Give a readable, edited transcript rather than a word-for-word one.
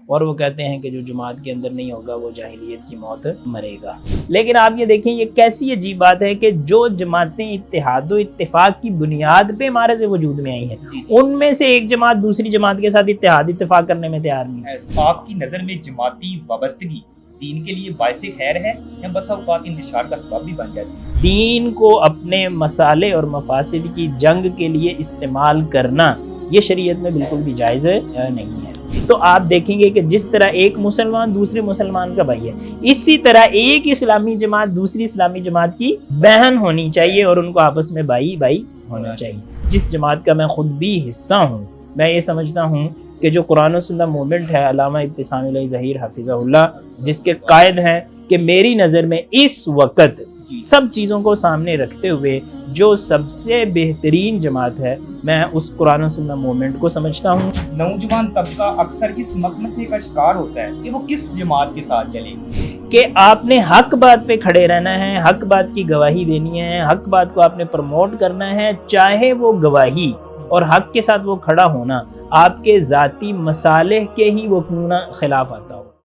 اور وہ کہتے ہیں کہ جو جماعت کے اندر نہیں ہوگا وہ جاہلیت کی موت مرے گا۔ لیکن آپ یہ دیکھیں یہ کیسی عجیب بات ہے کہ جو جماعتیں اتحاد و اتفاق کی بنیاد پہ ہمارے سے وجود میں آئی ہیں ان میں سے ایک جماعت دوسری جماعت کے ساتھ اتحاد اتفاق کرنے میں تیار نہیں ہے۔ آپ کی نظر میں جماعتی وابستگی دین کے لیے باعث خیر ہے یا بسا اوقات انتشار کا سبب بھی بن جاتی ہے؟ دین کو اپنے مسالے اور مفاسد کی جنگ کے لیے استعمال کرنا یہ شریعت میں بالکل بھی جائز نہیں ہے۔ تو آپ دیکھیں گے کہ جس طرح ایک مسلمان دوسرے مسلمان کا بھائی ہے، اسی طرح ایک اسلامی جماعت دوسری اسلامی جماعت کی بہن ہونی چاہیے اور ان کو آپس میں بھائی بھائی ہونا چاہیے۔ جس جماعت کا میں خود بھی حصہ ہوں، میں یہ سمجھتا ہوں کہ جو قرآن و سنت موومنٹ ہے، علامہ ابتسام علیہ ظہیر حفظہ اللہ جس کے قائد ہیں، کہ میری نظر میں اس وقت سب چیزوں کو سامنے رکھتے ہوئے جو سب سے بہترین جماعت ہے میں اس قرآن و سنت موومنٹ کو سمجھتا ہوں۔ نوجوان طبقہ اکثر اس مقمصے کا شکار ہوتا ہے کہ وہ کس جماعت کے ساتھ چلے، کہ آپ نے حق بات پہ کھڑے رہنا ہے، حق بات کی گواہی دینی ہے، حق بات کو آپ نے پروموٹ کرنا ہے، چاہے وہ گواہی اور حق کے ساتھ وہ کھڑا ہونا آپ کے ذاتی مصالح کے ہی وہ کیوں نہ خلاف آتا ہو۔